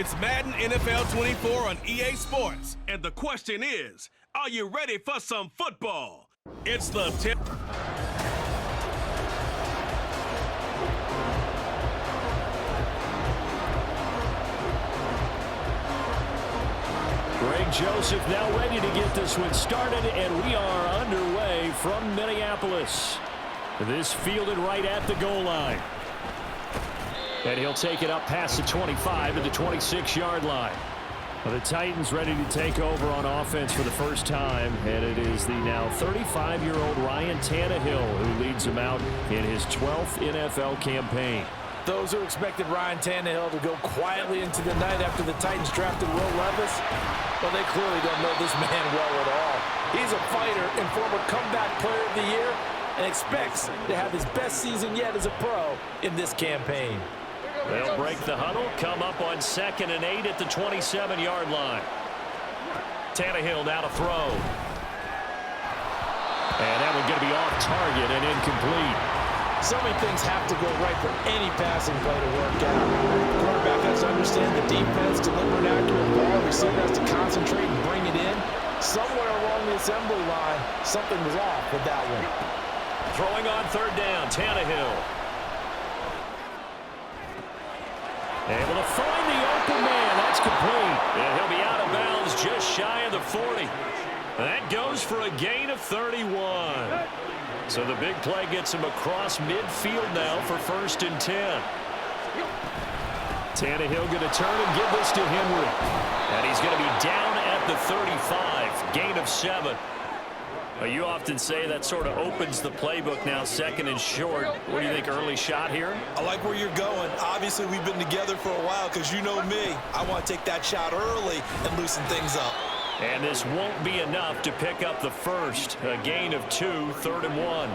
It's Madden NFL 24 on EA Sports. And the question is, are you ready for some football? It's the tip. Greg Joseph now ready to get this one started, and we are underway from Minneapolis. This fielded right at the goal line. And he'll take it up past the 25 to the 26-yard line. Well, the Titans ready to take over on offense for the first time, and it is the now 35-year-old Ryan Tannehill who leads them out in his 12th NFL campaign. Those who expected Ryan Tannehill to go quietly into the night after the Titans drafted Will Levis, well, they clearly don't know this man well at all. He's a fighter and former comeback player of the year and expects to have his best season yet as a pro in this campaign. They'll break the huddle, come up on 2nd and 8 at the 27-yard line. Tannehill now to throw. And that one's going to be off target and incomplete. So many things have to go right for any passing play to work out. The quarterback has to understand the defense, deliver an accurate ball, receiver has to concentrate and bring it in. Somewhere along the assembly line, something was off with that one. Throwing on 3rd down, Tannehill. Able to find the open man. That's complete. And he'll be out of bounds just shy of the 40. That goes for a gain of 31. So the big play gets him across midfield now for 1st and 10. Tannehill going to turn and give this to Henry. And he's going to be down at the 35. Gain of 7. You often say that sort of opens the playbook now, 2nd and short. What do you think, early shot here? I like where you're going. Obviously, we've been together for a while because you know me. I want to take that shot early and loosen things up. And this won't be enough to pick up the first. A gain of 2, 3rd and 1.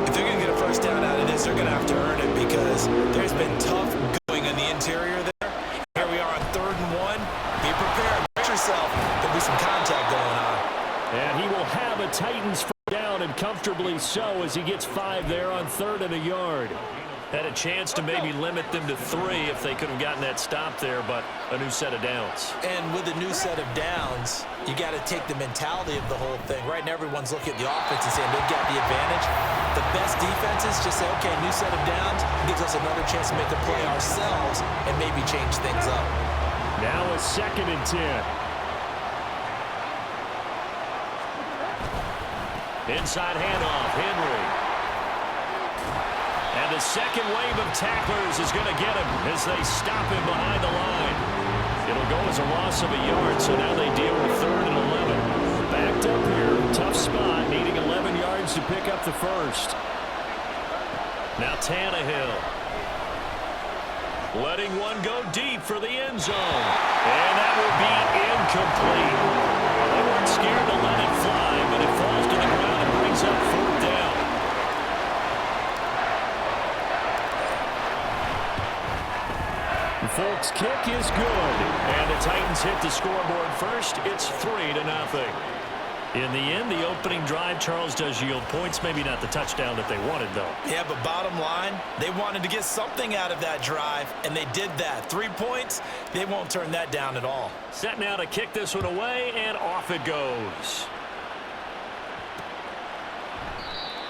If they're going to get a first down out of this, they're going to have to earn it because there's been tough going in the interior there. Here we are on 3rd and 1. Be prepared. Watch yourself. There'll be some contact going on. And he will have a Titans first down, and comfortably so, as he gets 5 there on 3rd and a yard. Had a chance to maybe limit them to 3 if they could have gotten that stop there, but a new set of downs. And with a new set of downs, you got to take the mentality of the whole thing. Right now, everyone's looking at the offense and saying they've got the advantage. The best defenses just say, okay, new set of downs gives us another chance to make a play ourselves and maybe change things up. Now a 2nd and 10. Inside handoff, Henry. And the second wave of tacklers is going to get him as they stop him behind the line. It'll go as a loss of a yard, so now they deal with 3rd and 11. Backed up here, tough spot, needing 11 yards to pick up the first. Now Tannehill. Letting one go deep for the end zone. And that will be incomplete. They weren't scared to let it fly, but it falls to the ground and brings up 4th down. The Folks' kick is good. And the Titans hit the scoreboard first. It's 3-0. In the end, the opening drive, Charles, does yield points. Maybe not the touchdown that they wanted, though. Yeah, but bottom line, they wanted to get something out of that drive, and they did that. 3 points, they won't turn that down at all. Set now to kick this one away, and off it goes.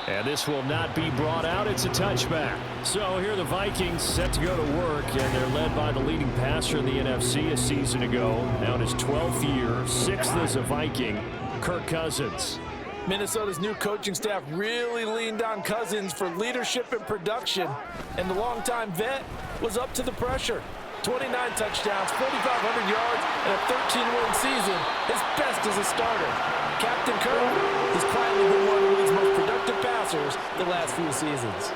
And this will not be brought out. It's a touchback. So here are the Vikings set to go to work, and they're led by the leading passer in the NFC a season ago. Now in his 12th year, 6th as a Viking, Kirk Cousins. Minnesota's new coaching staff really leaned on Cousins for leadership and production, and the longtime vet was up to the pressure. 29 touchdowns, 4,500 yards, and a 13-win season, his best as a starter. Captain Kirk has quietly been one of the league's most productive passers the last few seasons.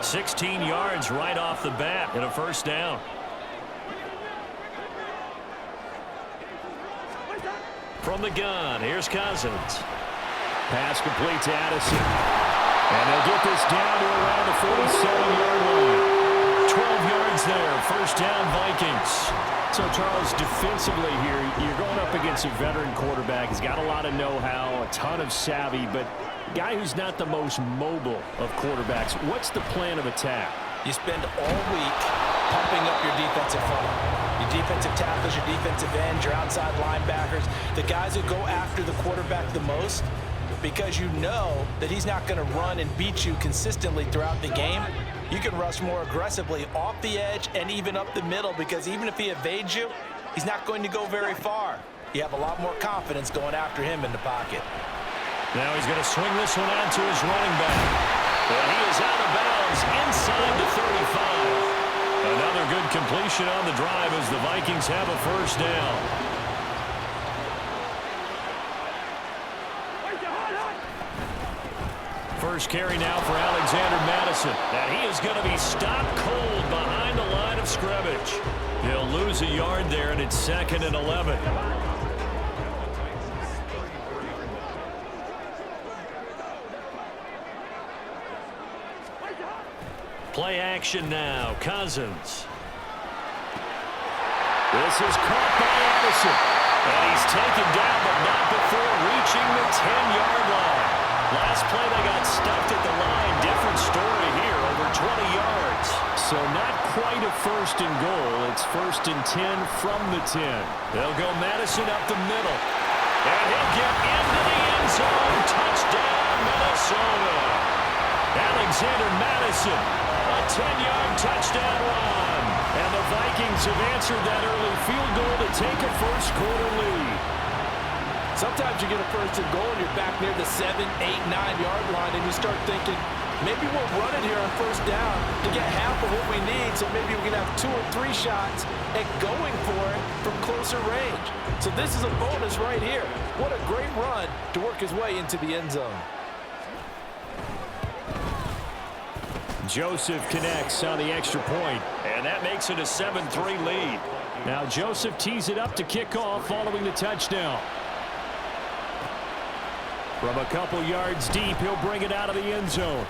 16 yards right off the bat and a first down. From the gun, here's Cousins. Pass complete to Addison. And they'll get this down to around the 47-yard line. 12 yards there, first down Vikings. So, Charles, defensively here, you're going up against a veteran quarterback. He's got a lot of know-how, a ton of savvy, but a guy who's not the most mobile of quarterbacks. What's the plan of attack? You spend all week pumping up your defensive funnel. Your defensive tackles, your defensive ends, your outside linebackers, the guys who go after the quarterback the most, because you know that he's not going to run and beat you consistently throughout the game. You can rush more aggressively off the edge and even up the middle, because even if he evades you, he's not going to go very far. You have a lot more confidence going after him in the pocket. Now he's going to swing this one out to his running back. And he is out of bounds inside the 35. Another good completion on the drive as the Vikings have a first down. First carry now for Alexander Madison. And he is going to be stopped cold behind the line of scrimmage. He'll lose a yard there, and it's 2nd and 11. Play action now. Cousins. This is caught by Addison. And he's taken down, but not before reaching the 10-yard line. Last play, they got stuffed at the line. Different story here, over 20 yards. So not quite a 1st and goal. It's 1st and 10 from the 10. They'll go Madison up the middle. And he'll get into the end zone. Touchdown, Minnesota. Alexander Madison, a 10-yard touchdown run. And the Vikings have answered that early field goal to take a first-quarter lead. Sometimes you get a 1st and goal and you're back near the 7, 8, 9-yard line, and you start thinking, maybe we'll run it here on 1st down to get half of what we need, so maybe we can have 2 or 3 shots at going for it from closer range. So this is a bonus right here. What a great run to work his way into the end zone. Joseph connects on the extra point, and that makes it a 7-3 lead. Now Joseph tees it up to kick off following the touchdown. From a couple yards deep, he'll bring it out of the end zone.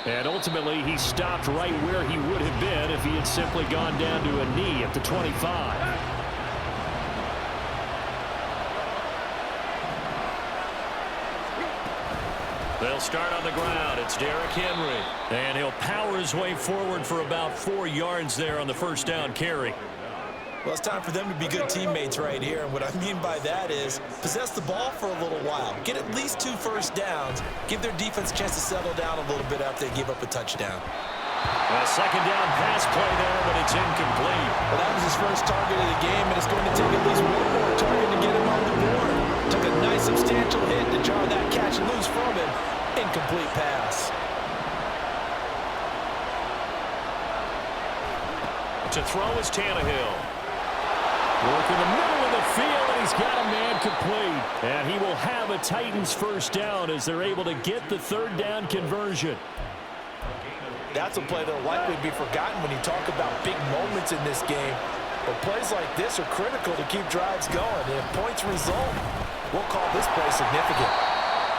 And ultimately, he stopped right where he would have been if he had simply gone down to a knee at the 25. They'll start on the ground. It's Derrick Henry. And he'll power his way forward for about 4 yards there on the 1st down carry. Well, it's time for them to be good teammates right here. And what I mean by that is possess the ball for a little while. Get at least 2 first downs. Give their defense a chance to settle down a little bit after they give up a touchdown. A 2nd down pass play there, but it's incomplete. Well, that was his first target of the game, and it's going to take at least one more target to get him on the board. Took a nice substantial hit to jar that catch and lose from him. Incomplete pass. To throw is Tannehill. Work in the middle of the field, and he's got a man complete. And he will have a Titans first down as they're able to get the 3rd down conversion. That's a play that will likely be forgotten when you talk about big moments in this game. But plays like this are critical to keep drives going. And if points result, we'll call this play significant.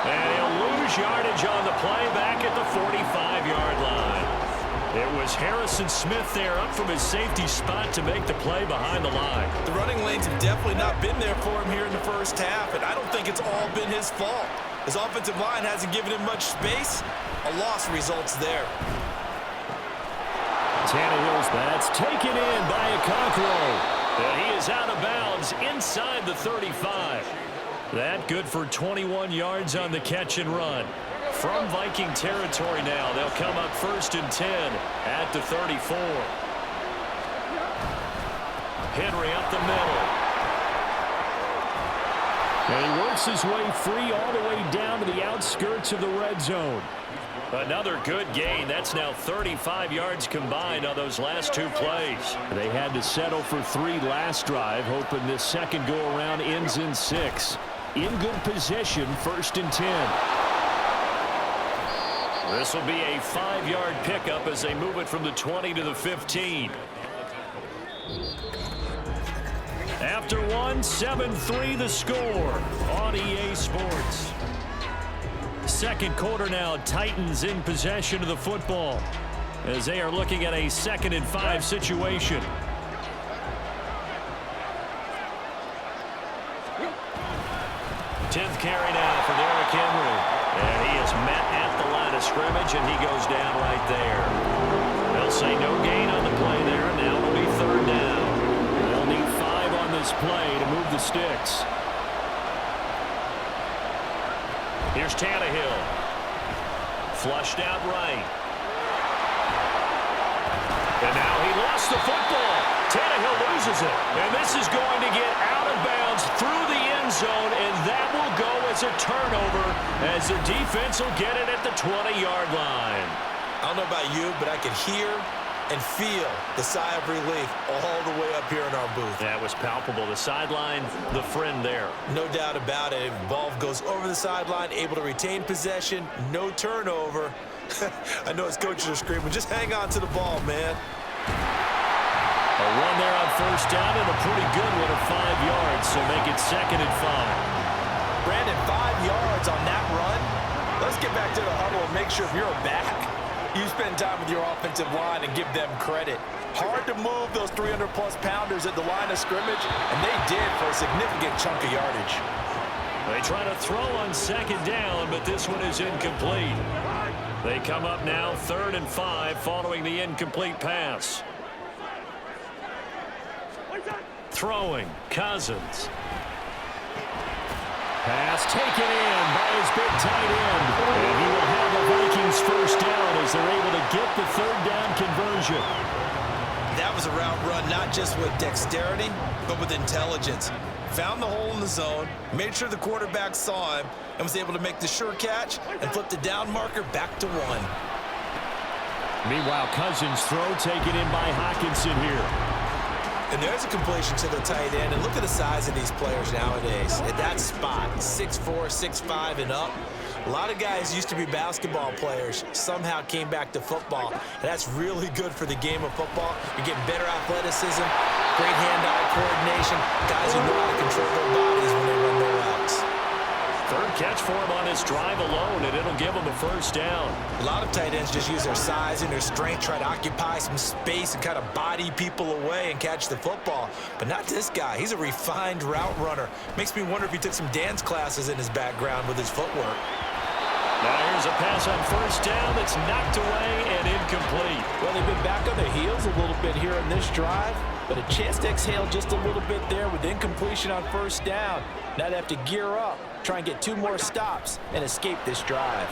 And he'll lose yardage on the play back at the 45-yard line. It was Harrison Smith there up from his safety spot to make the play behind the line. The running lanes have definitely not been there for him here in the first half, and I don't think it's all been his fault. His offensive line hasn't given him much space. A loss results there. Tannehill's that's taken in by Okonkwo. And he is out of bounds inside the 35. That good for 21 yards on the catch and run. From Viking territory now, they'll come up 1st and 10 at the 34. Henry up the middle. And he works his way free all the way down to the outskirts of the red zone. Another good gain. That's now 35 yards combined on those last 2 plays. They had to settle for 3 last drive, hoping this second go-around ends in 6. In good position, 1st and 10. This will be a 5-yard pickup as they move it from the 20 to the 15. After one, 7-3 the score on EA Sports. Second quarter now, Titans in possession of the football as they are looking at a 2nd and 5 situation. Tenth carry now for Derrick Henry. And he is met at the line of scrimmage, and he goes down right there. They'll say no gain on the play there. Now it'll be 3rd this play to move the sticks. Here's Tannehill. Flushed out right. And now he lost the football. Tannehill loses it. And this is going to get out of bounds through the end zone, and that will go as a turnover as the defense will get it at the 20-yard line. I don't know about you, but I could hear and feel the sigh of relief all the way up here in our booth. That was palpable. The sideline, the friend there. No doubt about it. Ball goes over the sideline, able to retain possession, no turnover. I know his coaches are screaming, just hang on to the ball, man. A run there on first down and a pretty good one of 5 yards, so make it 2nd and 5. Brandon, 5 yards on that run. Let's get back to the huddle and make sure if you're back, you spend time with your offensive line and give them credit. Hard to move those 300-plus pounders at the line of scrimmage, and they did for a significant chunk of yardage. They try to throw on 2nd down, but this one is incomplete. They come up now 3rd and 5 following the incomplete pass. Throwing, Cousins. Pass taken in by his big tight end. And he will have the Vikings first down as they're able to get the 3rd down conversion. That was a route run not just with dexterity, but with intelligence. Found the hole in the zone, made sure the quarterback saw him, and was able to make the sure catch and flip the down marker back to 1. Meanwhile, Cousins' throw taken in by Hockenson here. And there's a completion to the tight end. And look at the size of these players nowadays. At that spot, 6'4", 6'5", and up. A lot of guys used to be basketball players, somehow came back to football. And that's really good for the game of football. You're getting better athleticism, great hand-eye coordination, guys who know how to control their bodies when they run their routes. 3rd catch for him on this drive alone, and it'll give him a first down. A lot of tight ends just use their size and their strength, try to occupy some space and kind of body people away and catch the football. But not this guy. He's a refined route runner. Makes me wonder if he took some dance classes in his background with his footwork. Now here's a pass on first down that's knocked away and incomplete. Well, they've been back on their heels a little bit here in this drive, but a chance to exhale just a little bit there with incompletion on first down. Now they have to gear up, try and get 2 more stops, and escape this drive.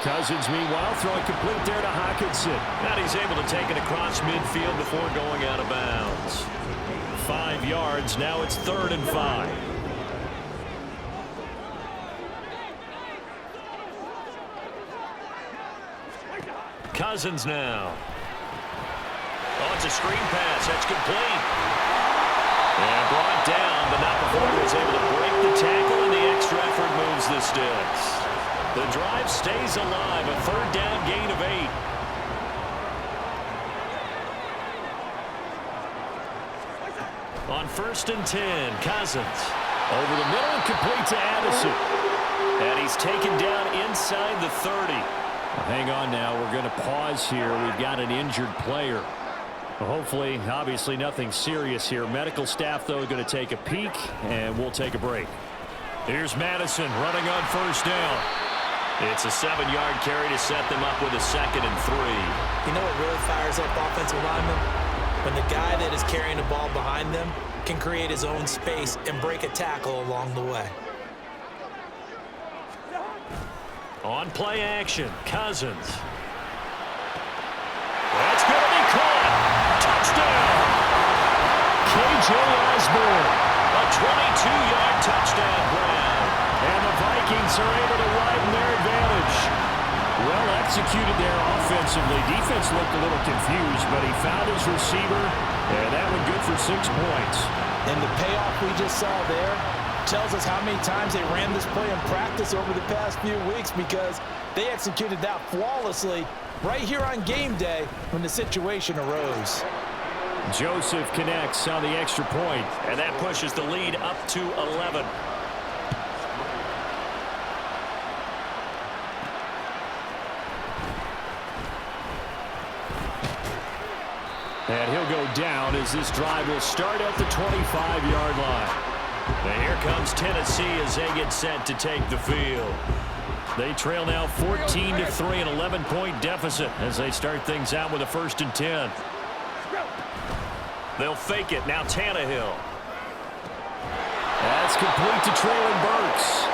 Cousins, meanwhile, throwing complete there to Hockenson. Now he's able to take it across midfield before going out of bounds. 5 yards, now it's 3rd and 5. Cousins now. Oh, it's a screen pass. That's complete. And brought down, but not before he was able to break the tackle, and the extra effort moves the sticks. The drive stays alive. A 3rd down gain of 8. On 1st and 10, Cousins. Over the middle and complete to Addison. And he's taken down inside the 30. Hang on now. We're going to pause here. We've got an injured player. Hopefully, obviously nothing serious here. Medical staff, though, going to take a peek, and we'll take a break. Here's Madison running on first down. It's a 7-yard carry to set them up with a 2nd and 3. You know what really fires up offensive linemen? When the guy that is carrying the ball behind them can create his own space and break a tackle along the way. On play action, Cousins. That's going to be caught. Touchdown. K.J. Osborne. A 22-yard touchdown grab. And the Vikings are able to widen their advantage. Well executed there offensively. Defense looked a little confused, but he found his receiver, and that one good for 6 points. And the payoff we just saw there tells us how many times they ran this play in practice over the past few weeks, because they executed that flawlessly right here on game day when the situation arose. Joseph connects on the extra point, and that pushes the lead up to 11. And he'll go down as this drive will start at the 25-yard line. And here comes Tennessee as they get set to take the field. They trail now 14-3, an 11-point deficit as they start things out with a 1st and 10. They'll fake it. Now Tannehill. That's complete to Traylon Burks.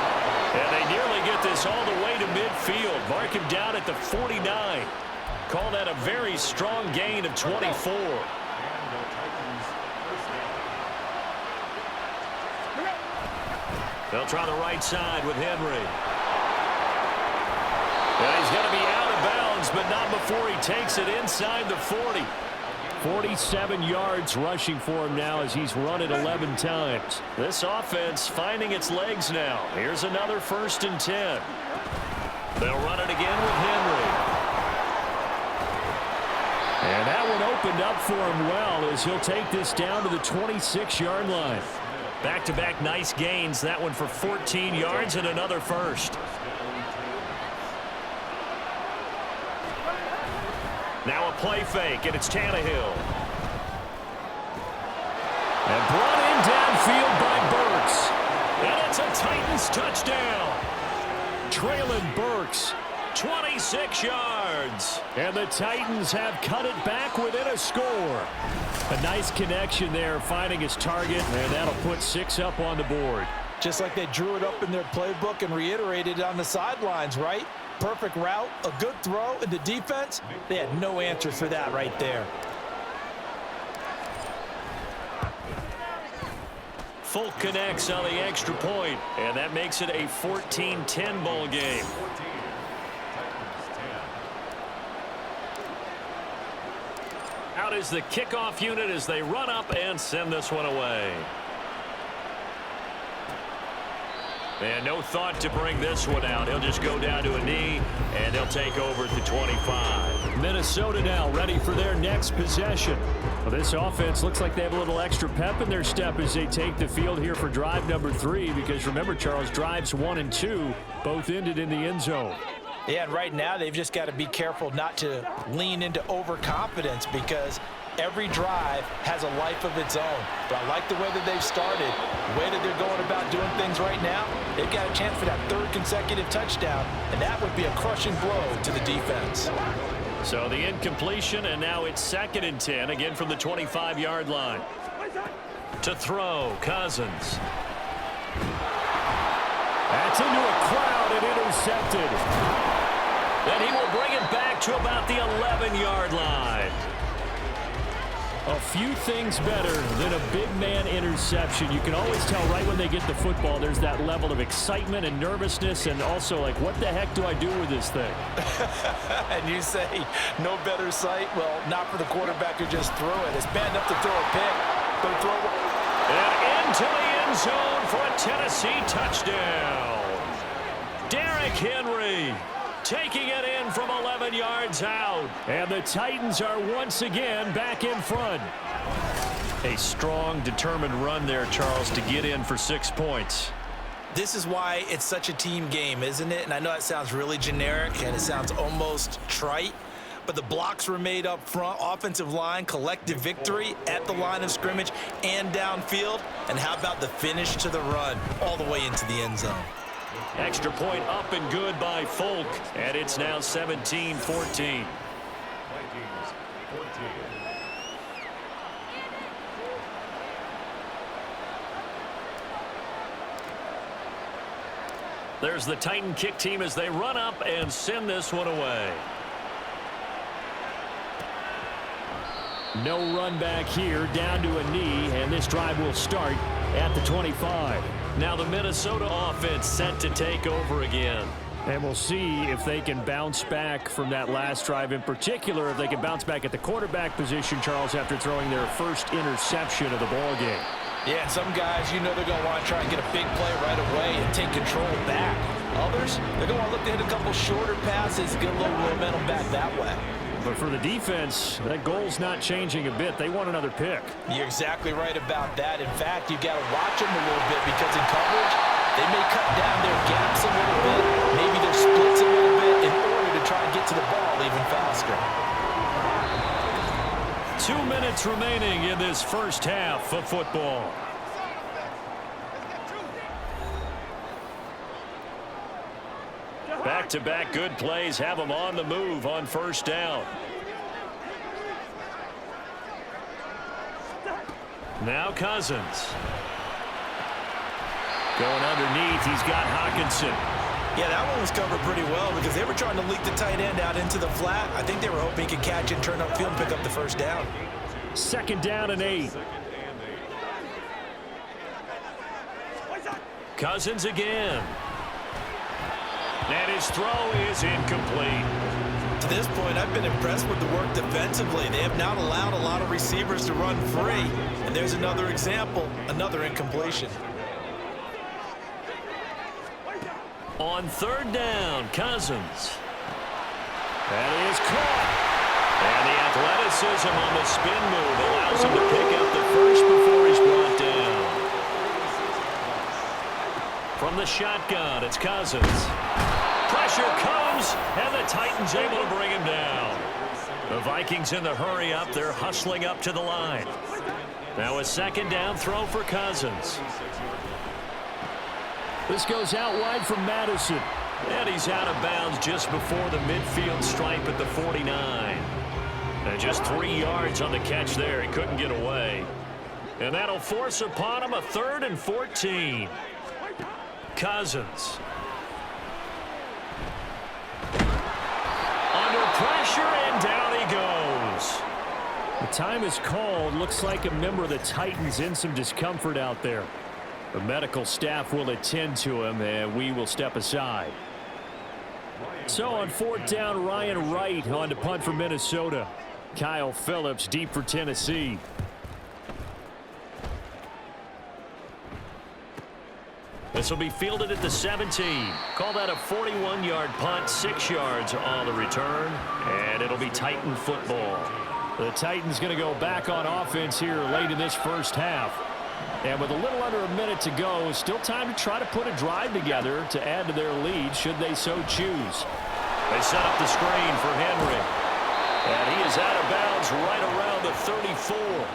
And they nearly get this all the way to midfield. Mark him down at the 49. Call that a very strong gain of 24. They'll try the right side with Henry. And he's going to be out of bounds, but not before he takes it inside the 40. 47 yards rushing for him now as he's run it 11 times. This offense finding its legs now. Here's another 1st and 10. They'll run it again with Henry. And that one opened up for him well as he'll take this down to the 26-yard line. Back-to-back nice gains. That one for 14 yards and another first. Now a play fake, and it's Tannehill. And brought in downfield by Burks. And it's a Titans touchdown. Traylon Burks, 26 yards. And the Titans have cut it back within a score. A nice connection there, finding his target, and that'll put 6 up on the board. Just like they drew it up in their playbook and reiterated it on the sidelines, right? Perfect route, a good throw, and the defense, they had no answer for that right there. Folk connects on the extra point, and that makes it a 14-10 ball game. Out is the kickoff unit as they run up and send this one away. And no thought to bring this one out. He'll just go down to a knee, and they'll take over at the 25. Minnesota now ready for their next possession. Well, this offense looks like they have a little extra pep in their step as they take the field here for drive number 3, because remember, Charles, drives 1 and 2 both ended in the end zone. Yeah, and right now they've just got to be careful not to lean into overconfidence, because every drive has a life of its own. But I like the way that they've started, the way that they're going about doing things right now. They've got a chance for that 3rd consecutive touchdown, and that would be a crushing blow to the defense. So the incompletion, and now it's 2nd and 10, again from the 25-yard line. To throw, Cousins. That's into a crowd and intercepted. And he will bring it back to about the 11-yard line. A few things better than a big man interception. You can always tell right when they get the football, there's that level of excitement and nervousness, and also like, what the heck do I do with this thing? And you say, no better sight? Well, not for the quarterback who just threw it. It's bad enough to throw a pick, but throw it. And into the end zone for a Tennessee touchdown. Derrick Henry taking it in from 11 yards out. And the Titans are once again back in front. A strong, determined run there, Charles, to get in for 6 points. This is why it's such a team game, isn't it? And I know it sounds really generic and it sounds almost trite, but the blocks were made up front, offensive line, collective victory at the line of scrimmage and downfield. And how about the finish to the run all the way into the end zone? Extra point up and good by Folk, and it's now 17-14. Vikings 14. There's the Titan kick team as they run up and send this one away. No run back here, down to a knee, and this drive will start at the 25. Now the Minnesota offense set to take over again. And we'll see if they can bounce back from that last drive, in particular if they can bounce back at the quarterback position, Charles, after throwing their first interception of the ballgame. Yeah, and some guys, you know they're going to want to try and get a big play right away and take control back. Others, they're going to want to look to hit a couple shorter passes, get a little momentum back that way. But for the defense, that goal's not changing a bit. They want another pick. You're exactly right about that. In fact, you got to watch them a little bit, because in coverage, they may cut down their gaps a little bit, maybe their splits a little bit, in order to try and get to the ball even faster. 2 minutes remaining in this first half of football. Back-to-back good plays have them on the move on first down. Now Cousins. Going underneath, he's got Hawkinson. Yeah, that one was covered pretty well because they were trying to leak the tight end out into the flat. I think they were hoping he could catch it, turn upfield, and pick up the first down. 2nd down and 8. Cousins again. And his throw is incomplete. To this point, I've been impressed with the work defensively. They have not allowed a lot of receivers to run free. And there's another example, another incompletion. On 3rd down, Cousins. That is caught. And the athleticism on the spin move allows him to pick up the first before he's brought down. From the shotgun, it's Cousins. Pressure comes, and the Titans able to bring him down. The Vikings in the hurry up. They're hustling up to the line. Now a 2nd down throw for Cousins. This goes out wide from Madison. And he's out of bounds just before the midfield stripe at the 49. And just 3 yards on the catch there. He couldn't get away. And that'll force upon him a 3rd and 14. Cousins. Under pressure, and down he goes. The time is called. Looks like a member of the Titans in some discomfort out there. The medical staff will attend to him, and we will step aside. So on 4th down, Ryan Wright on to punt for Minnesota. Kyle Phillips deep for Tennessee. This will be fielded at the 17. Call that a 41-yard punt, 6 yards on the return, and it'll be Titan football. The Titans going to go back on offense here late in this first half. And with a little under a minute to go, still time to try to put a drive together to add to their lead should they so choose. They set up the screen for Henry. And he is out of bounds right around the 34.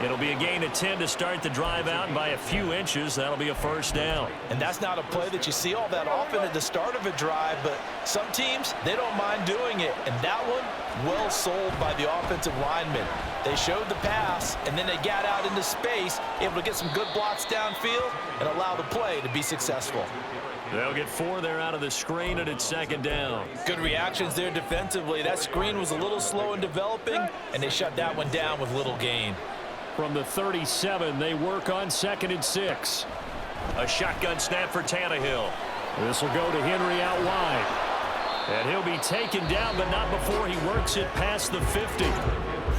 It'll be a gain of 10 to start the drive out, and by a few inches, that'll be a first down. And that's not a play that you see all that often at the start of a drive, but some teams, they don't mind doing it. And that one, well sold by the offensive lineman. They showed the pass, and then they got out into space, able to get some good blocks downfield and allow the play to be successful. They'll get 4 there out of the screen, and it's 2nd down. Good reactions there defensively. That screen was a little slow in developing, and they shut that one down with little gain. From the 37, they work on 2nd and 6. A shotgun snap for Tannehill. This will go to Henry out wide. And he'll be taken down, but not before he works it past the 50.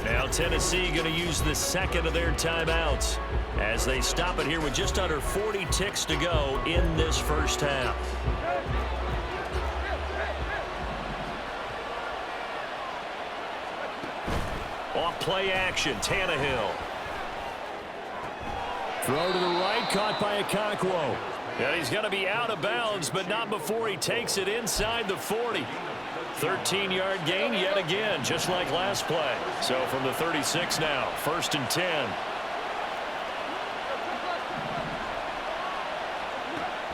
Now Tennessee going to use the 2nd of their timeouts as they stop it here with just under 40 ticks to go in this first half. Off play action, Tannehill. Throw to the right, caught by Okonkwo. And he's going to be out of bounds, but not before he takes it inside the 40. 13-yard gain yet again, just like last play. So from the 36 now, 1st and 10.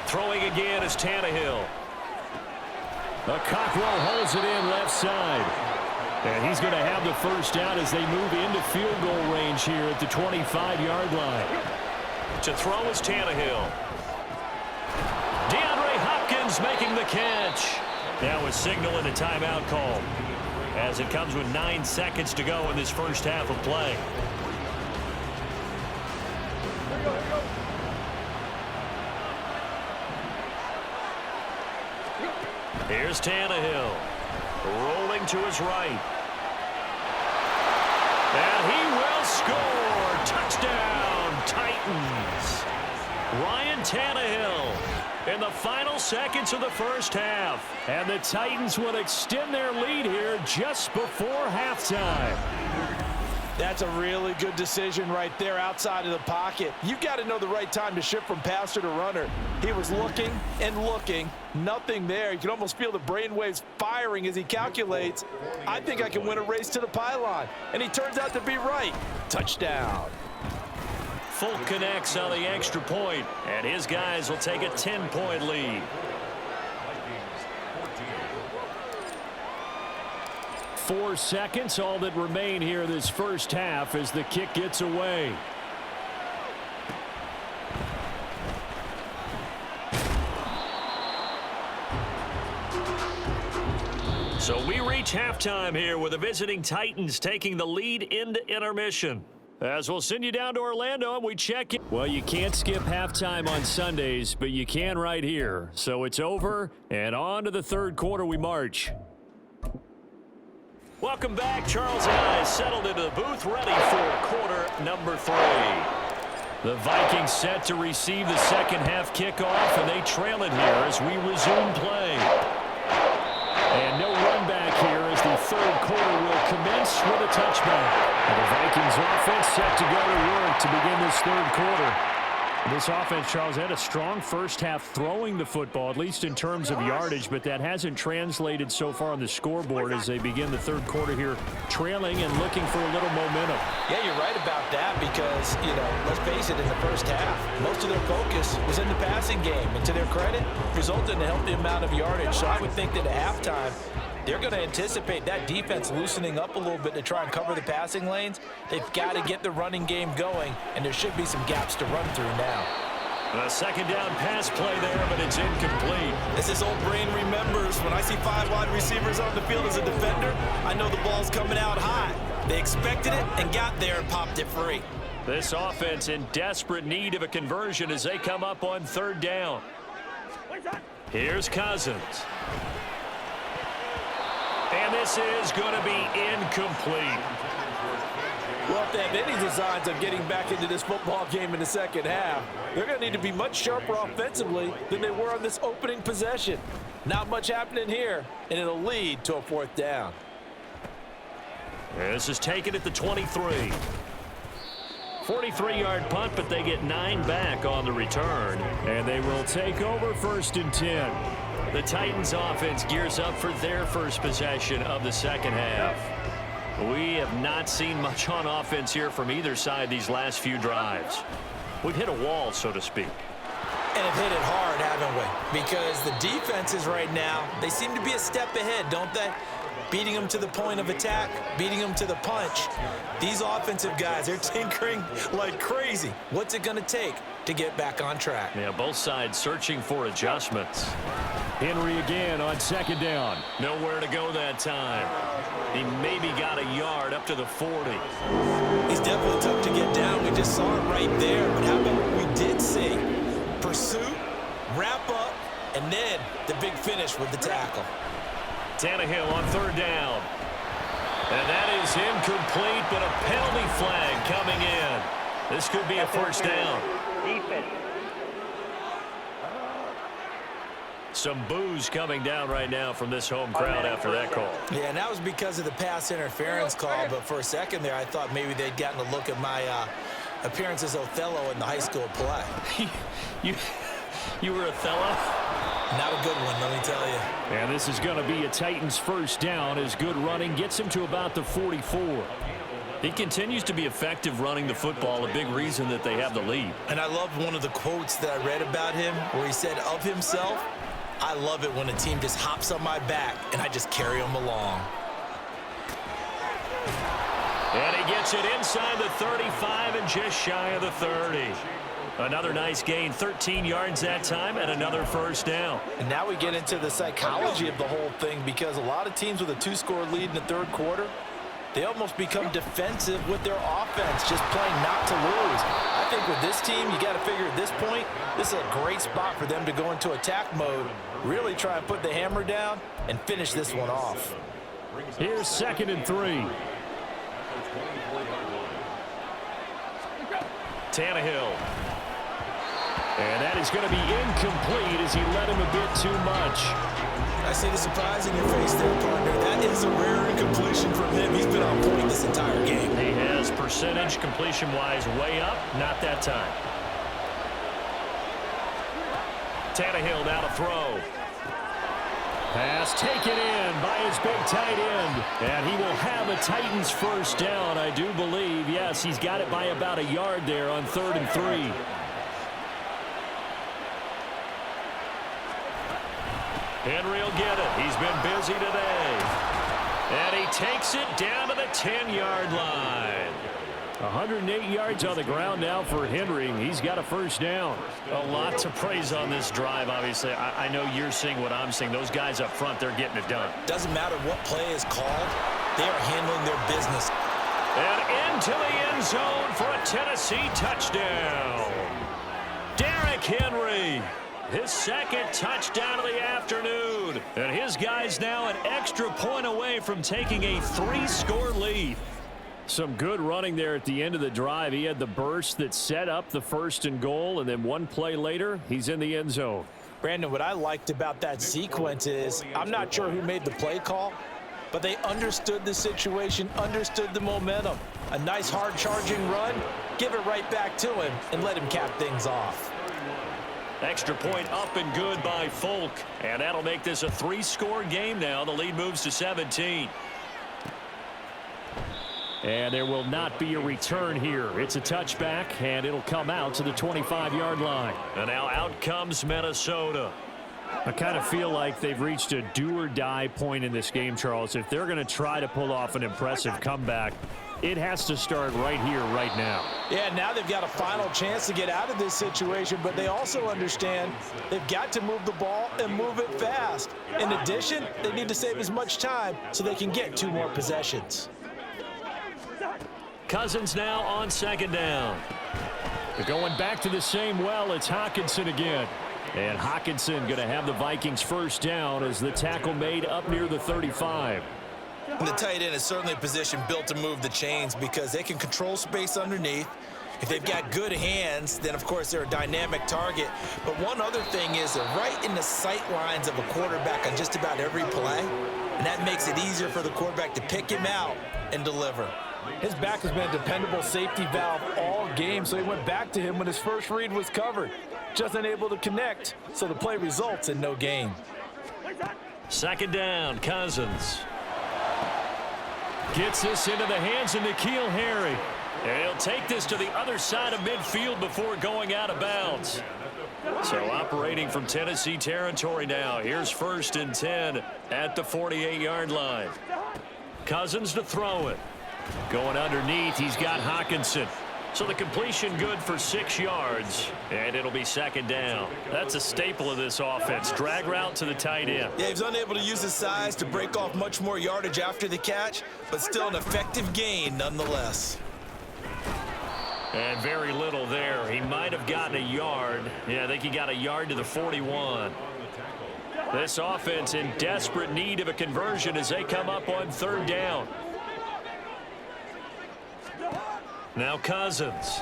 Throwing again is Tannehill. Okonkwo holds it in left side. And he's going to have the first down as they move into field goal range here at the 25-yard line. To throw is Tannehill. DeAndre Hopkins making the catch. Now a signal and a timeout call as it comes with 9 seconds to go in this first half of play. Here's Tannehill. Rolling to his right. And he will score. Touchdown, Titans. Ryan Tannehill in the final seconds of the first half. And the Titans will extend their lead here just before halftime. That's a really good decision right there outside of the pocket. You've got to know the right time to shift from passer to runner. He was looking and looking. Nothing there. You can almost feel the brainwaves firing as he calculates. I think I can win a race to the pylon. And he turns out to be right. Touchdown. Folk connects on the extra point, and his guys will take a 10-point lead. 4 seconds, all that remain here this first half as the kick gets away. So we reach halftime here with the visiting Titans taking the lead into intermission. As we'll send you down to Orlando and we check in. Well, you can't skip halftime on Sundays, but you can right here. So it's over, and on to the third quarter we march. Welcome back. Charles and I settled into the booth, ready for quarter number 3. The Vikings set to receive the second half kickoff, and they trail it here as we resume play. And no run back here as the third quarter will commence with a touchback. And the Vikings offense set to go to work to begin this third quarter. This offense, Charles, had a strong first half throwing the football, at least in terms of yardage, but that hasn't translated so far on the scoreboard as they begin the third quarter here, trailing and looking for a little momentum. Yeah, you're right about that because, let's face it, in the first half, most of their focus was in the passing game. And to their credit, resulted in a healthy amount of yardage. So I would think that at halftime, they're going to anticipate that defense loosening up a little bit to try and cover the passing lanes. They've got to get the running game going, and there should be some gaps to run through now. A second down pass play there, but it's incomplete. As this old brain remembers, when I see 5 wide receivers on the field as a defender, I know the ball's coming out high. They expected it and got there and popped it free. This offense in desperate need of a conversion as they come up on third down. Here's Cousins. And this is going to be incomplete. Well, if they have any designs of getting back into this football game in the second half, they're going to need to be much sharper offensively than they were on this opening possession. Not much happening here, and it'll lead to a fourth down. This is taken at the 23. 43-yard punt, but they get 9 back on the return. And they will take over 1st and 10. The Titans offense gears up for their first possession of the second half. We have not seen much on offense here from either side these last few drives. We've hit a wall, so to speak. And have hit it hard, haven't we? Because the defenses right now, they seem to be a step ahead, don't they? Beating them to the point of attack, beating them to the punch. These offensive guys, they're tinkering like crazy. What's it going to take to get back on track? Yeah, both sides searching for adjustments. Henry again on second down. Nowhere to go that time. He maybe got a yard up to the 40. He's definitely tough to get down. We just saw it right there. But how about what we did see? Pursuit, wrap up, and then the big finish with the tackle. Tannehill on third down. And that is incomplete, but a penalty flag coming in. This could be a first down. Some boos coming down right now from this home crowd after that call. Yeah, and that was because of the pass interference call. But for a second there, I thought maybe they'd gotten a look at my appearance as Othello in the high school play. You were Othello? Not a good one, let me tell you. And this is going to be a Titans first down as good running gets him to about the 44. He continues to be effective running the football, a big reason that they have the lead. And I love one of the quotes that I read about him where he said of himself, I love it when a team just hops on my back and I just carry them along. And he gets it inside the 35 and just shy of the 30. Another nice gain, 13 yards that time, and another first down. And now we get into the psychology of the whole thing because a lot of teams with a 2-score lead in the third quarter, they almost become defensive with their offense, just playing not to lose. I think with this team, you got to figure at this point, this is a great spot for them to go into attack mode, really try and put the hammer down and finish this one off. Here's 2nd and 3. Tannehill. And that is going to be incomplete as he led him a bit too much. I see the surprise in your face there, partner. That is a rare incompletion from him. He's been on point this entire game. He has percentage completion-wise way up. Not that time. Tannehill now to throw. Pass taken in by his big tight end. And he will have a Titans first down, I do believe. Yes, he's got it by about a yard there on 3rd and 3. Henry will get it. He's been busy today. And he takes it down to the 10-yard line. 108 yards on the ground now for Henry. He's got a first down. A lot to praise on this drive, obviously. I know you're seeing what I'm seeing. Those guys up front, they're getting it done. Doesn't matter what play is called. They are handling their business. And into the end zone for a Tennessee touchdown. Derrick Henry, his second touchdown of the afternoon. And his guys now an extra point away from taking a 3-score lead. Some good running there at the end of the drive. He had the burst that set up the 1st and goal, and then one play later, he's in the end zone. Brandon, what I liked about that sequence is I'm not sure who made the play call, but they understood the situation, understood the momentum. A nice hard-charging run, give it right back to him, and let him cap things off. Extra point up and good by Folk, and that'll make this a 3-score game now. The lead moves to 17. And there will not be a return here. It's a touchback, and it'll come out to the 25-yard line. And now out comes Minnesota. I kind of feel like they've reached a do-or-die point in this game, Charles. If they're going to try to pull off an impressive comeback, it has to start right here, right now. Yeah, now they've got a final chance to get out of this situation, but they also understand they've got to move the ball and move it fast. In addition, they need to save as much time so they can get 2 more possessions. Cousins now on 2nd down. They're going back to the same well. It's Hockenson again. And Hockenson going to have the Vikings first down as the tackle made up near the 35. And the tight end is certainly a position built to move the chains because they can control space underneath. If they've got good hands, then, of course, they're a dynamic target. But one other thing is they're right in the sight lines of a quarterback on just about every play. And that makes it easier for the quarterback to pick him out and deliver. His back has been a dependable safety valve all game, so he went back to him when his first read was covered. Just unable to connect, so the play results in no gain. 2nd down, Cousins. Gets this into the hands of N'Keal Harry. And he'll take this to the other side of midfield before going out of bounds. So operating from Tennessee territory now. Here's 1st and 10 at the 48-yard line. Cousins to throw it. Going underneath, he's got Hockenson. So the completion good for 6 yards, and it'll be 2nd down. That's a staple of this offense. Drag route to the tight end. Yeah, he's unable to use his size to break off much more yardage after the catch, but still an effective gain nonetheless. And very little there. He might have gotten a yard. Yeah, I think he got a yard to the 41. This offense in desperate need of a conversion as they come up on 3rd down. Now Cousins.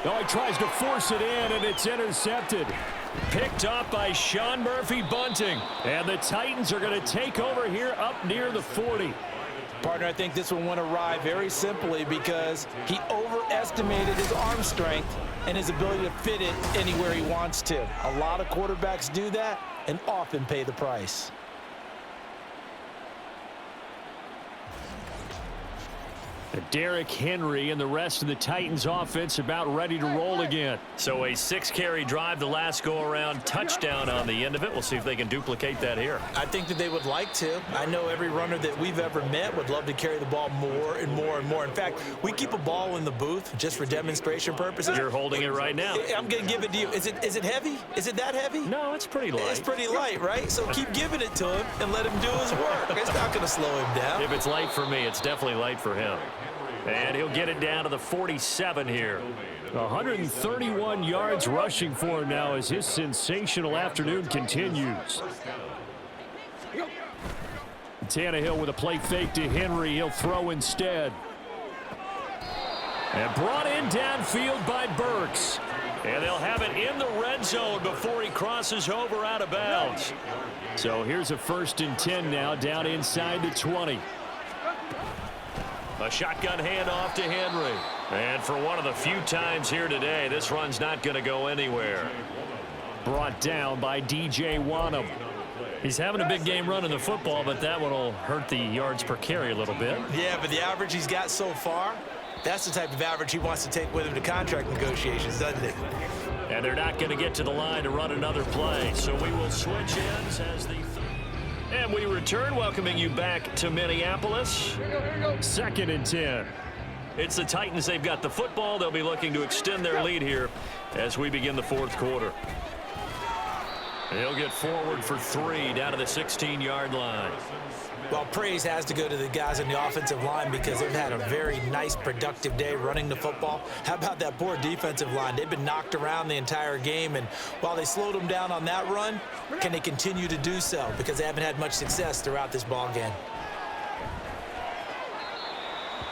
Oh, he tries to force it in, and it's intercepted. Picked up by Sean Murphy-Bunting. And the Titans are going to take over here up near the 40. Partner, I think this one went awry very simply because he overestimated his arm strength and his ability to fit it anywhere he wants to. A lot of quarterbacks do that and often pay the price. Derrick Henry and the rest of the Titans offense about ready to roll again. So a 6-carry drive the last go-around, touchdown on the end of it. We'll see if they can duplicate that here. I think that they would like to. I know every runner that we've ever met would love to carry the ball more and more and more. In fact, we keep a ball in the booth just for demonstration purposes. You're holding it right now. I'm going to give it to you. Is it heavy? Is it that heavy? No, it's pretty light. It's pretty light, right? So keep giving it to him and let him do his work. It's not going to slow him down. If it's light for me, it's definitely light for him. And he'll get it down to the 47 here. 131 yards rushing for him now as his sensational afternoon continues. Tannehill with a play fake to Henry. He'll throw instead. And brought in downfield by Burks. And they'll have it in the red zone before he crosses over out of bounds. So here's a 1st and 10 now down inside the 20. A shotgun handoff to Henry. And for one of the few times here today, this run's not going to go anywhere. Brought down by DJ Wanham. He's having a big game running the football, but that one will hurt the yards per carry a little bit. Yeah, but the average he's got so far, that's the type of average he wants to take with him to contract negotiations, doesn't it? And they're not going to get to the line to run another play. So we will switch ends as the... And we return, welcoming you back to Minneapolis. 2nd and 10. It's the Titans. They've got the football. They'll be looking to extend their lead here as we begin the 4th quarter. He'll get forward for 3 down to the 16-yard line. Well, praise has to go to the guys on the offensive line because they've had a very nice, productive day running the football. How about that poor defensive line? They've been knocked around the entire game, and while they slowed them down on that run, can they continue to do so? Because they haven't had much success throughout this ball game.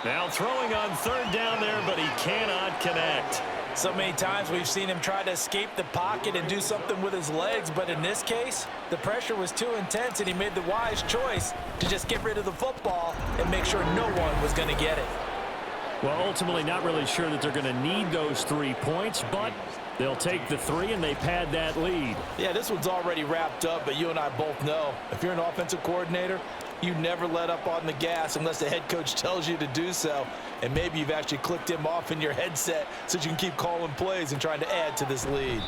Now throwing on 3rd down there, but he cannot connect. So many times we've seen him try to escape the pocket and do something with his legs, but in this case, the pressure was too intense, and he made the wise choice to just get rid of the football and make sure no one was going to get it. Well, ultimately not really sure that they're going to need those 3 points, but they'll take the 3 and they pad that lead. Yeah, this one's already wrapped up, but you and I both know if you're an offensive coordinator, you never let up on the gas unless the head coach tells you to do so. And maybe you've actually clicked him off in your headset so you can keep calling plays and trying to add to this lead.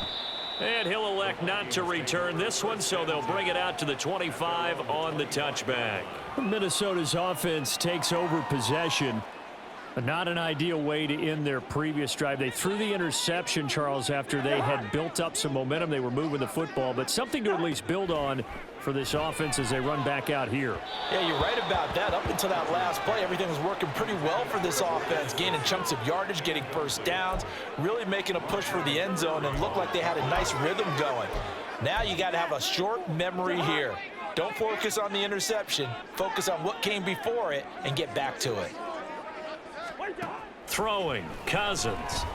And he'll elect not to return this one, so they'll bring it out to the 25 on the touchback. Minnesota's offense takes over possession. Not an ideal way to end their previous drive. They threw the interception, Charles, after they had built up some momentum. They were moving the football, but something to at least build on for this offense as they run back out here. Yeah, you're right about that. Up until that last play, everything was working pretty well for this offense, gaining chunks of yardage, getting first downs, really making a push for the end zone, and looked like they had a nice rhythm going. Now you got to have a short memory here. Don't focus on the interception. Focus on what came before it and get back to it. Throwing, Cousins.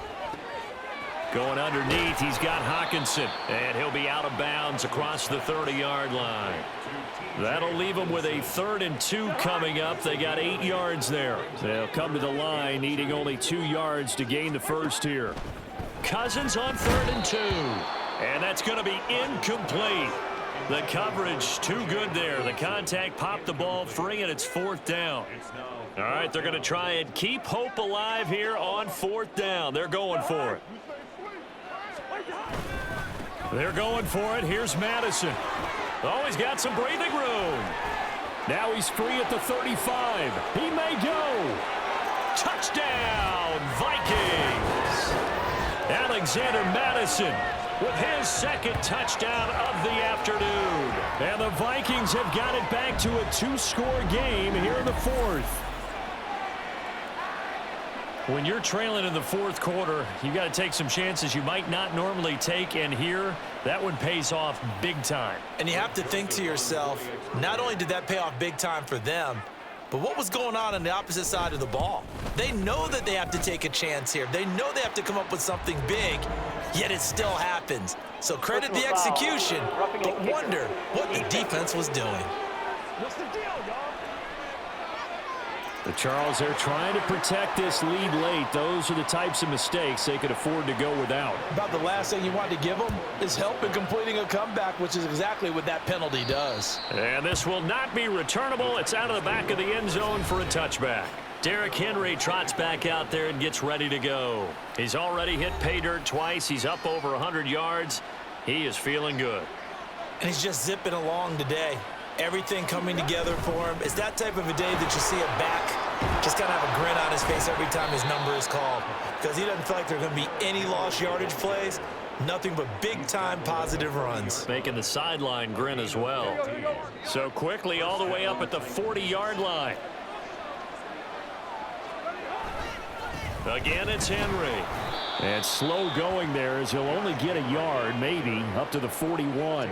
Going underneath, he's got Hawkinson, and he'll be out of bounds across the 30-yard line. That'll leave them with a 3rd and 2 coming up. They got 8 yards there. They'll come to the line, needing only 2 yards to gain the first here. Cousins on 3rd and 2, and that's going to be incomplete. The coverage too good there. The contact popped the ball free, and it's 4th down. All right, they're going to try and keep hope alive here on 4th down. They're going for it. They're going for it. Here's Madison. Oh, he's got some breathing room. Now he's free at the 35. He may go. Touchdown, Vikings. Alexander Madison with his 2nd touchdown of the afternoon. And the Vikings have got it back to a 2-score game here in the 4th. When you're trailing in the 4th quarter, you got to take some chances you might not normally take, and here, that one pays off big time. And you have to think to yourself, not only did that pay off big time for them, but what was going on the opposite side of the ball? They know that they have to take a chance here. They know they have to come up with something big, yet it still happens. So credit the execution, but wonder what the defense was doing. What's the deal, y'all? The Charles, they're trying to protect this lead late. Those are the types of mistakes they could afford to go without. About the last thing you want to give them is help in completing a comeback, which is exactly what that penalty does. And this will not be returnable. It's out of the back of the end zone for a touchback. Derrick Henry trots back out there and gets ready to go. He's already hit pay dirt twice. He's up over 100 yards. He is feeling good. And he's just zipping along today. Everything coming together for him. It's that type of a day that you see a back just kind of have a grin on his face every time his number is called, because he doesn't feel like there are going to be any lost yardage plays, nothing but big-time positive runs. Making the sideline grin as well. So quickly all the way up at the 40-yard line. Again, it's Henry. And slow going there as he'll only get a yard, maybe, up to the 41.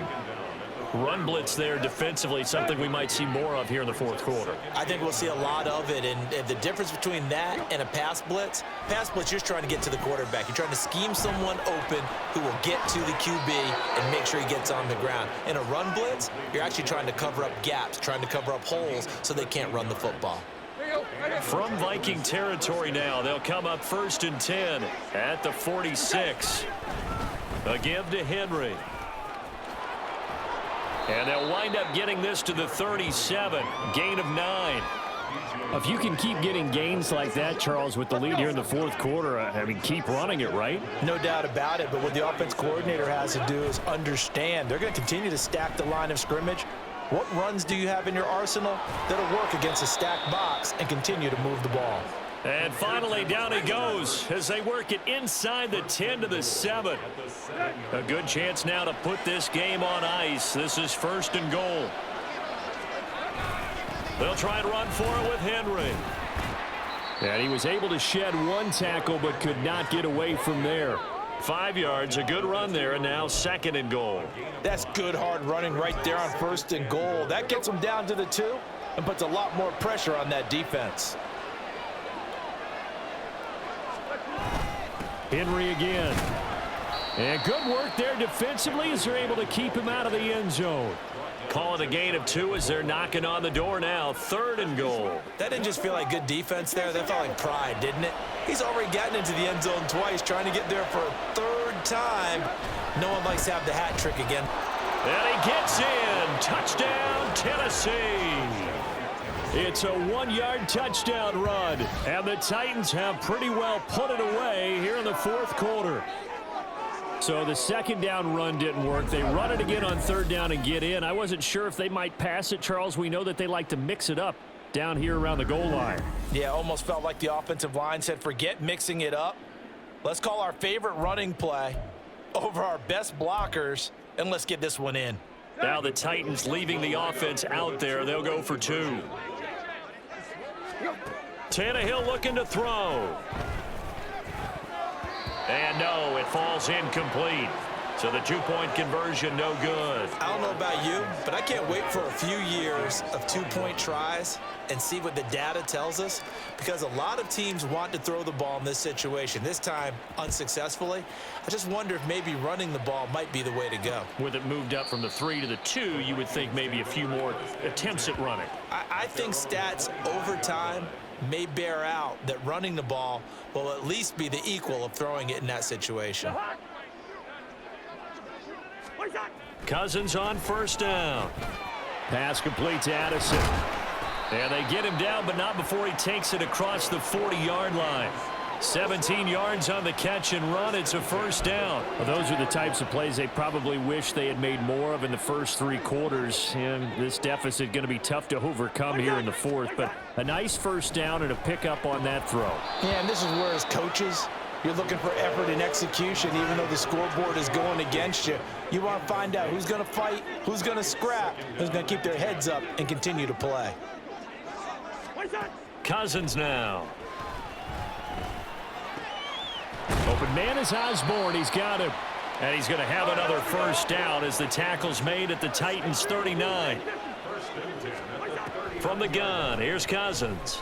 Run blitz there defensively, something we might see more of here in the 4th quarter. I think we'll see a lot of it, and the difference between that and a pass blitz, you're just trying to get to the quarterback. You're trying to scheme someone open who will get to the QB and make sure he gets on the ground. In a run blitz, you're actually trying to cover up gaps, trying to cover up holes so they can't run the football. From Viking territory now, they'll come up 1st and 10 at the 46. A give to Henry. And they'll wind up getting this to the 37. Gain of 9. If you can keep getting gains like that, Charles, with the lead here in the 4th quarter, I mean, keep running it, right? No doubt about it, but what the offense coordinator has to do is understand they're going to continue to stack the line of scrimmage What runs do you have in your arsenal that'll work against a stacked box and continue to move the ball? And finally, down he goes as they work it inside the 10 to the 7. A good chance now to put this game on ice. This is 1st and goal. They'll try and run for it with Henry. And he was able to shed one tackle but could not get away from there. 5 yards, a good run there, and now 2nd and goal. That's good hard running right there on 1st and goal. That gets them down to the 2 and puts a lot more pressure on that defense. Henry again. And good work there defensively as they're able to keep him out of the end zone. Call it a gain of 2 as they're knocking on the door now. 3rd and goal. That didn't just feel like good defense there. That felt like pride, didn't it? He's already gotten into the end zone twice, trying to get there for a 3rd time. No one likes to have the hat trick again. And he gets in. Touchdown, Tennessee. It's a 1-yard touchdown run. And the Titans have pretty well put it away here in the 4th quarter. So the 2nd down run didn't work. They run it again on 3rd down and get in. I wasn't sure if they might pass it, Charles. We know that they like to mix it up down here around the goal line. Yeah, almost felt like the offensive line said, forget mixing it up. Let's call our favorite running play over our best blockers, and let's get this one in. Now the Titans leaving the offense out there. They'll go for 2. Tannehill looking to throw. And no, it falls incomplete. So the 2-point conversion, no good. I don't know about you, but I can't wait for a few years of 2-point tries and see what the data tells us, because a lot of teams want to throw the ball in this situation. This time, unsuccessfully. I just wonder if maybe running the ball might be the way to go. With it moved up from the 3 to the 2, you would think maybe a few more attempts at running. I think stats over time may bear out that running the ball will at least be the equal of throwing it in that situation. Cousins on 1st down. Pass complete to Addison. And they get him down, but not before he takes it across the 40-yard line. 17 yards on the catch and run. It's a 1st down. Well, those are the types of plays they probably wish they had made more of in the first 3 quarters. And this deficit going to be tough to overcome here in the 4th. But a nice 1st down and a pickup on that throw. Yeah, and this is where, as coaches, you're looking for effort and execution. Even though the scoreboard is going against you, you want to find out who's going to fight, who's going to scrap, who's going to keep their heads up and continue to play. Cousins now. Open man is Osborne. He's got him. And he's going to have another 1st down as the tackle's made at the Titans' 39. From the gun, here's Cousins.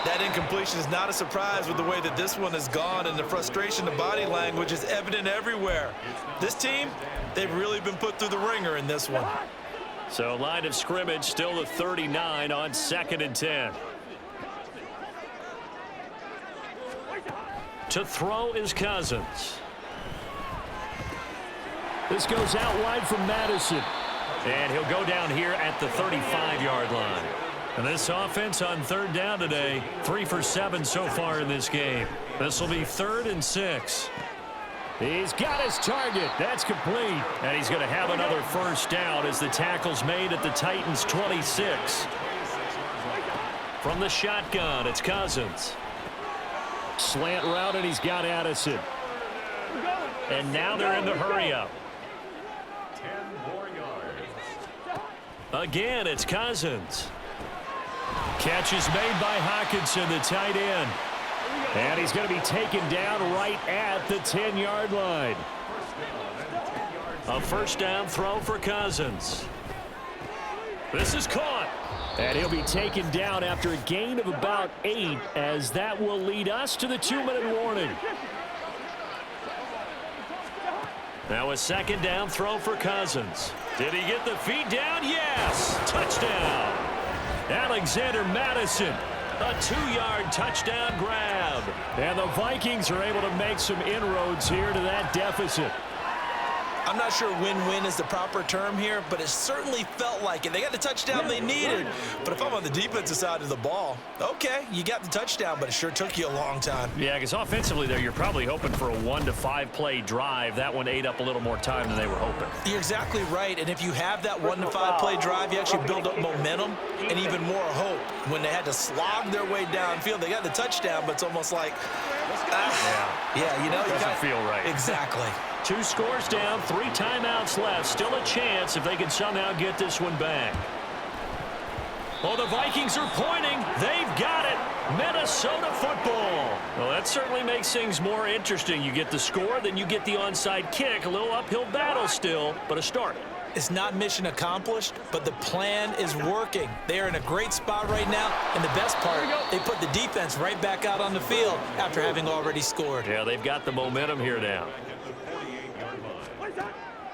That incompletion is not a surprise with the way that this one has gone, and the frustration, the body language is evident everywhere. This team, they've really been put through the ringer in this one. So line of scrimmage still the 39 on 2nd and 10. To throw is Cousins. This goes out wide from Madison. And he'll go down here at the 35-yard line. And this offense on 3rd down today, 3 for 7 so far in this game. This will be 3rd and 6. He's got his target. That's complete. And he's going to have another 1st down as the tackle's made at the Titans' 26. From the shotgun, it's Cousins. Slant route, and he's got Addison. And now they're in the hurry-up. Again, it's Cousins. Catch is made by Hawkinson, the tight end. And he's going to be taken down right at the 10-yard line. A 1st down throw for Cousins. This is caught. And he'll be taken down after a gain of about 8, as that will lead us to the 2-minute warning. Now a 2nd down throw for Cousins. Did he get the feet down? Yes! Touchdown! Alexander Madison, a 2-yard touchdown grab. And the Vikings are able to make some inroads here to that deficit. I'm not sure win-win is the proper term here, but it certainly felt like it. They got the touchdown they needed. But if I'm on the defensive side of the ball, okay, you got the touchdown, but it sure took you a long time. Yeah, because offensively there, you're probably hoping for a 1 to 5 play drive. That one ate up a little more time than they were hoping. You're exactly right, and if you have that 1 to 5 play drive, you actually build up momentum and even more hope. When they had to slog their way downfield, they got the touchdown, but it's almost like, yeah, you know, you doesn't feel right. Exactly. 2 scores down, 3 timeouts left. Still a chance if they can somehow get this one back. Oh, the Vikings are pointing. They've got it. Minnesota football. Well, that certainly makes things more interesting. You get the score, then you get the onside kick. A little uphill battle still, but a start. It's not mission accomplished, but the plan is working. They are in a great spot right now, and the best part, they put the defense right back out on the field after having already scored. Yeah, they've got the momentum here now.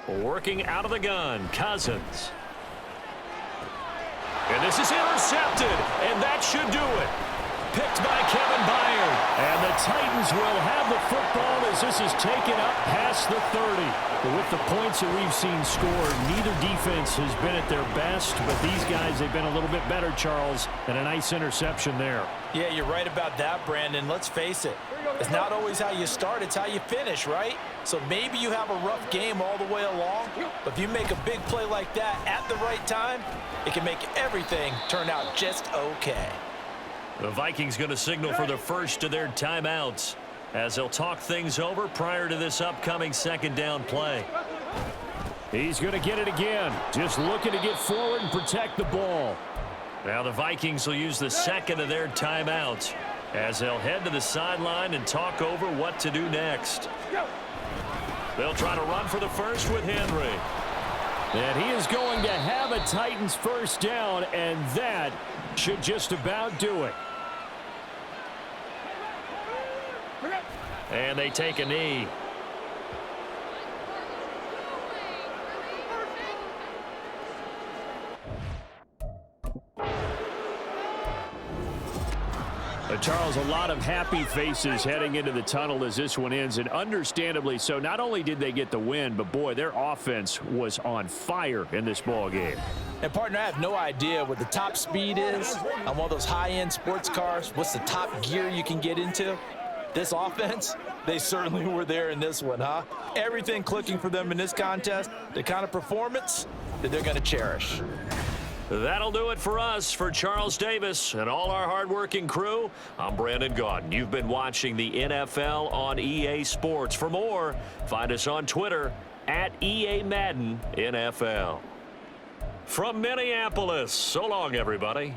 Working out of the gun, Cousins. And this is intercepted, and that should do it. Picked by Kevin Byard. And the Titans will have the football as this is taken up past the 30. But with the points that we've seen scored, neither defense has been at their best, but these guys, they've been a little bit better, Charles, and a nice interception there. Yeah, you're right about that, Brandon. Let's face it. It's not always how you start, it's how you finish, right? So maybe you have a rough game all the way along, but if you make a big play like that at the right time, it can make everything turn out just okay. The Vikings going to signal for the first of their timeouts as they'll talk things over prior to this upcoming second down play. He's going to get it again. Just looking to get forward and protect the ball. Now the Vikings will use the second of their timeouts as they'll head to the sideline and talk over what to do next. They'll try to run for the first with Henry. And he is going to have a Titans first down, and that should just about do it. And they take a knee. Charles, a lot of happy faces heading into the tunnel as this one ends, and understandably so. Not only did they get the win, but boy, their offense was on fire in this ball game. And partner, I have no idea what the top speed is on one of those high-end sports cars. What's the top gear you can get into? This offense, they certainly were there in this one, huh? Everything clicking for them in this contest, the kind of performance that they're going to cherish. That'll do it for us. For Charles Davis and all our hardworking crew, I'm Brandon Gaudin. You've been watching the NFL on EA Sports. For more, find us on Twitter at EA Madden NFL. From Minneapolis, so long, everybody.